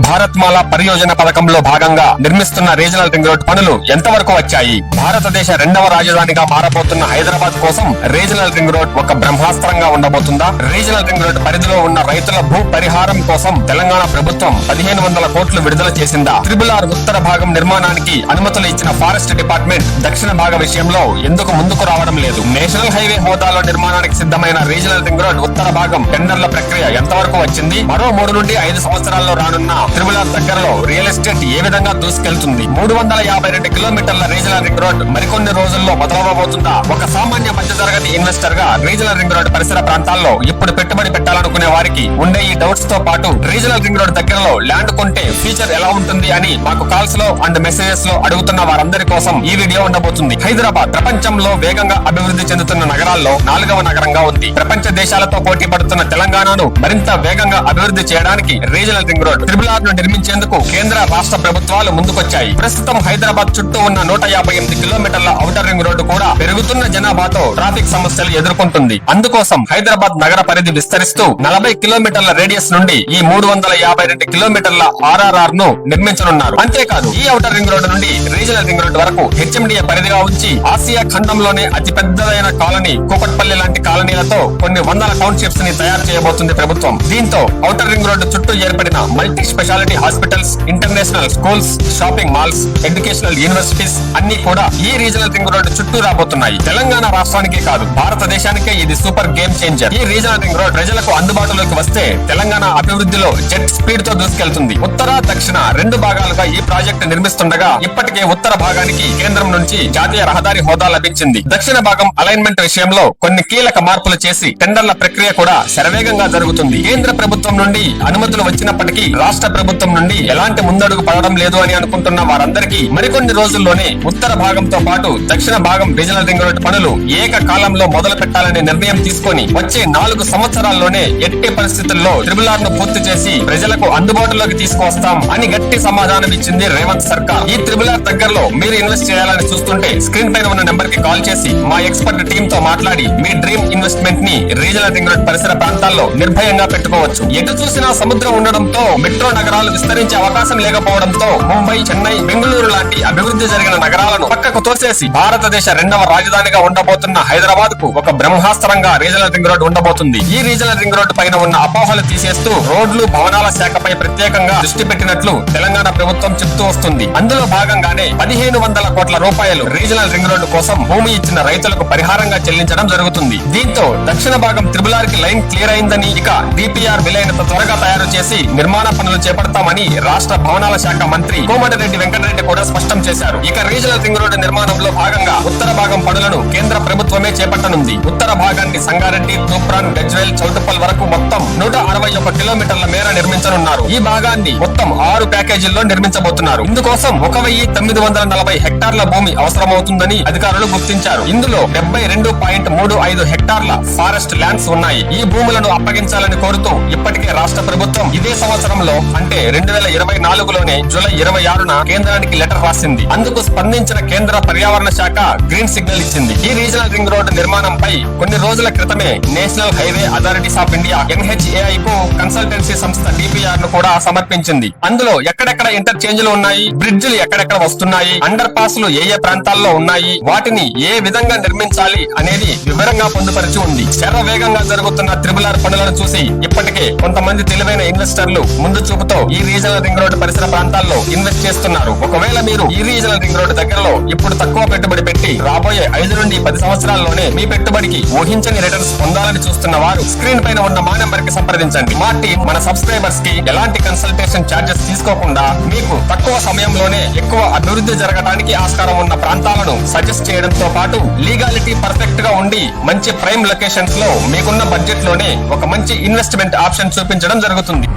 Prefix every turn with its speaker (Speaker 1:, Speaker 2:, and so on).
Speaker 1: భారత్మాల పరియోజన పథకంలో భాగంగా నిర్మిస్తున్న రీజనల్ రింగ్ రోడ్ పనులు ఎంతవరకు వచ్చాయి? భారతదేశ రెండవ రాజధానిగా మారబోతున్న హైదరాబాద్ కోసం రీజనల్ రింగ్ రోడ్ ఒక బ్రహ్మాస్త్రంగా ఉండబోతుందా? రీజనల్ రింగ్ రోడ్ పరిధిలో ఉన్న రైతుల భూ పరిహారం కోసం తెలంగాణ ప్రభుత్వం 1500 కోట్లు విడుదల చేసిందా? త్రిబుల్ ఆర్ ఉత్తర భాగం నిర్మాణానికి అనుమతులు ఇచ్చిన ఫారెస్ట్ డిపార్ట్మెంట్ దక్షిణ భాగ విషయంలో ఎందుకు ముందుకు రావడం లేదు? నేషనల్ హైవే హోదాలో నిర్మాణానికి సిద్ధమైన రీజనల్ రింగ్ రోడ్ ఉత్తర భాగం టెండర్ల ప్రక్రియ ఎంతవరకు వచ్చింది? మరో 3 నుండి 5 సంవత్సరాల్లో రానున్న త్రిబుల్ ఆర్ దగ్గరలో రియల్ ఎస్టేట్ ఏ విధంగా దూసుకెళ్తుంది? 352 కిలోమీటర్ల రీజనల్ రింగ్ రోడ్ మరికొన్ని రోజుల్లో మొదలవబోతుందా? ఒక సామాన్య మధ్యతరగతి ఇన్వెస్టర్ గా రీజనల్ రింగ్ రోడ్ పరిసర ప్రాంతాల్లో ఇప్పుడు పెట్టుబడి పెట్టాలనుకునే వారికి ఉండే ఈ డౌట్స్ తో పాటు రీజనల్ రింగ్ రోడ్ దగ్గరలో ల్యాండ్ కొంటే ఫ్యూచర్ ఎలా ఉంటుంది అని మాకు కాల్స్ లో అండ్ మెసేజెస్ లో అడుగుతున్న వారందరి కోసం ఈ వీడియో ఉండబోతుంది. హైదరాబాద్ ప్రపంచంలో వేగంగా అభివృద్ధి చెందుతున్న నగరాల్లో 4వ నగరంగా ఉంది. ప్రపంచ దేశాలతో పోటీ పడుతున్న తెలంగాణను మరింత వేగంగా అభివృద్ధి చేయడానికి regional ring road triple R ను నిర్మించేందుకు కేంద్ర రాష్ట్ర ప్రభుత్వాలు ముందుకొచ్చాయి. ప్రస్తుతం హైదరాబాద్ చుట్టూ ఉన్న 158 కిలోమీటర్ల ఔటర్ రింగ్ రోడ్డు కూడా పెరుగుతున్న జనాభాతో ట్రాఫిక్ సమస్యలు ఎదుర్కొంటుంది. అందుకోసం హైదరాబాద్ నగర పరిధి విస్తరిస్తూ 40 కిలోమీటర్ల రేడియస్ నుండి ఈ 352 కిలోమీటర్ల RRR ను నిర్మించనున్నారు. అంతేకాదు ఈ ఔటర్ రింగ్ రోడ్డు నుండి రీజనల్ రింగ్ రోడ్డు వరకు HMDA పరిధిగా ఉంచి ఆసియా ఖండంలోనే అతి పెద్దదైన కాలనీ కూకట్పల్లి లాంటి కాలనీలతో కొన్ని వందల టౌన్షిప్స్ ని తయారు చేయబోతుంది ప్రభుత్వం. దీంతో ఔటర్ రింగ్ రోడ్డు చుట్టూ ఏర్పడిన multi speciality hospitals, international schools, shopping malls, educational universities అన్ని కూడా ఈ రీజనల్ రింగ్ రోడ్డు చుట్టూ రాబోతున్నాయి. తెలంగాణ రాష్ట్రానికే కాదు భారతదేశానికే ఇది సూపర్ గేమ్ చేంజర్. ఈ రీజనల్ రింగ్ రోడ్ ప్రజలకు అందుబాటులోకి వస్తే తెలంగాణ అభివృద్ధిలో జెట్ స్పీడ్ తో దూసుకెళ్తుంది. ఉత్తర దక్షిణ 2 భాగాలుగా ఈ ప్రాజెక్టు నిర్మిస్తుండగా ఇప్పటికే ఉత్తర భాగానికి కేంద్రం నుంచి జాతీయ రహదారి హోదా లభించింది. దక్షిణ భాగం అలైన్మెంట్ విషయంలో కొన్ని కీలక మార్పులు చేసి టెండర్ల ప్రక్రియ కూడా శరవేగంగా జరుగుతుంది. కేంద్ర ప్రభుత్వం నుండి అనుమతులు వచ్చినప్పటికీ రాష్ట్ర ప్రభుత్వం నుండి ఎలాంటి ముందడుగు పడడం లేదు అని అనుకుంటున్న వారందరికీ మరికొన్ని రోజుల్లోనే ఉత్తర భాగంతో పాటు దక్షిణ భాగం రీజనల్ రింగ్ రోడ్ పనులు ఏకకాలంలో మొదలు పెట్టాలనే నిర్ణయం తీసుకొని వచ్చే 4 సంవత్సరాల్లోనే ఎట్టి పరిస్థితుల్లో త్రిబుల్ ఆర్ ను పూర్తి చేసి ప్రజలకు అందుబాటులోకి తీసుకువస్తాం అని గట్టి సమాధానం ఇచ్చింది రేవంత్ సర్కార్. ఈ త్రిబుల్ ఆర్ దగ్గరలో మీరు ఇన్వెస్ట్ చేయాలని చూస్తుంటే స్క్రీన్ పైన ఉన్న నెంబర్ కి కాల్ చేసి మా ఎక్స్పర్ట్ టీమ్ తో మాట్లాడి మీ డ్రీమ్ ఇన్వెస్ట్మెంట్ ని రీజనల్ రింగ్ రోడ్ పరిసర ప్రాంతాల్లో నిర్భయంగా పెట్టుకోవచ్చు. ఎటు చూసినా సముద్రం ఉండడంతో మెట్రో నగరాలు విస్తరించే అవకాశం లేకపోవడంతో ముంబై, చెన్నై, బెంగళూరు లాంటి అభివృద్ధి జరిగిన నగరాలను పక్కకు తోసేసి భారతదేశ 2వ రాజధానిగా ఉండబోతున్న హైదరాబాద్ కు ఒక బ్రహ్మాస్త్రంగా రీజనల్ రింగ్ రోడ్ ఉండబోతుంది. ఈ రీజనల్ రింగ్ రోడ్ పైన ఉన్న అపోహలు తీసేస్తూ రోడ్లు, భవనాల శాఖపై ప్రత్యేకంగా దృష్టి పెట్టినట్లు తెలంగాణ ప్రభుత్వం చెప్తూ వస్తుంది. అందులో భాగంగానే 1500 కోట్ల రూపాయలు రీజనల్ రింగ్ రోడ్డు కోసం భూమి ఇచ్చిన రైతులకు పరిహారంగా చెల్లించడం జరుగుతుంది. దీంతో దక్షిణ భాగం త్రిబుల్ ఆర్ కి లైన్ క్లియర్ అయిందని, ఇక DPR వీలైనంత త్వరగా తయారు చేసి నిర్మాణ పనులు చేపడతామని రాష్ట్ర భవనాల శాఖ మంత్రి కోమటిరెడ్డి వెంకటరెడ్డి కూడా స్పష్టం చేశారు. ఇక రీజనల్ రింగ్ రోడ్డు నిర్మాణంలో భాగంగా ఉత్తర భాగం పనులను కేంద్ర ప్రభుత్వమే చేపట్టనుంది. ఉత్తర భాగాన్ని సంగారెడ్డి, తూప్రాన్, గజ్వేల్, చౌటుప్పల్ వరకు మొత్తం 161 కిలోమీటర్ల మేర నిర్మించనున్నారు. ఈ భాగాన్ని మొత్తం 6 ప్యాకేజీల్లో నిర్మించబోతున్నారు. ఇందుకోసం 1940 హెక్టార్ల భూమి అవసరమవుతుందని అధికారులు గుర్తించారు. ఇందులో 72.35 హెక్టార్ల ఫారెస్ట్ ల్యాండ్స్ ఉన్నాయి. ఈ భూములను అప్పగించాలని కోరుతూ ఇప్పటికే రాష్ట్ర ప్రభుత్వం ఇదే సంవత్సరంలో అంటే 2024లోనే జూలై 26న కేంద్రానికి లెటర్ రాసింది. అందుకు స్పందించిన కేంద్ర పర్యావరణ శాఖ గ్రీన్ సిగ్నల్ ఇచ్చింది. ఈ రీజనల్ రింగ్ రోడ్ నిర్మాణంపై కొన్ని రోజుల క్రితమే national highway authorities of India NHAI కు కన్సల్టెన్సీ సంస్థ DPR ను కూడా సమర్పించింది. అందులో ఎక్కడెక్కడ ఇంటర్చేంజ్లు ఉన్నాయి, బ్రిడ్జిలు ఎక్కడెక్కడ వస్తున్నాయి, అండర్ పాస్ లు ఏ ప్రాంతాల్లో ఉన్నాయి, వాటిని ఏ విధంగా నిర్మించాలి అనేది వివరంగా పొందుపరిచి ఉంది. శరవేగంగా జరుగుతున్న త్రిబుల్ ఆర్ పనులను చూసి ఇప్పటికే కొంతమంది తెలివైన ఇన్వెస్టర్లు ముందు చూపుతో ఈ రీజనల్ రింగ్ రోడ్ పరిసర ప్రాంతాల్లో ఇన్వెస్ట్ చేస్తున్నారు. ఒకవేళ మీరు ఈ రీజనల్ రింగ్ రోడ్ దగ్గరలో ఇప్పుడు తక్కువ పెట్టుబడి పెట్టి రాబోయే 5 నుండి 10 సంవత్సరాల్లోనే మీ పెట్టుబడికి ఊహించని రిటర్న్స్ పొందాలని చూస్తున్న వారు స్క్రీన్ పైన ఉన్న మా నెంబర్ కి సంప్రదించండి. మా టీం మన సబ్స్క్రైబర్స్ కి ఎలాంటి కన్సల్టేషన్ ఛార్జెస్ తీసుకోకుండా మీకు తక్కువ సమయంలోనే ఎక్కువ అభివృద్ధి జరగడానికి ఆస్కారం ఉన్న ప్రాంతాలను సజెస్ట్ చేయడంతో పాటు లీగాలిటీ పర్ఫెక్ట్ గా ఉండి మంచి ప్రైమ్ లొకేషన్స్ లో మీకున్న బడ్జెట్ లోనే ఒక మంచి ఇన్వెస్ట్మెంట్ ఆప్షన్ చూపించడం జరుగుతుంది.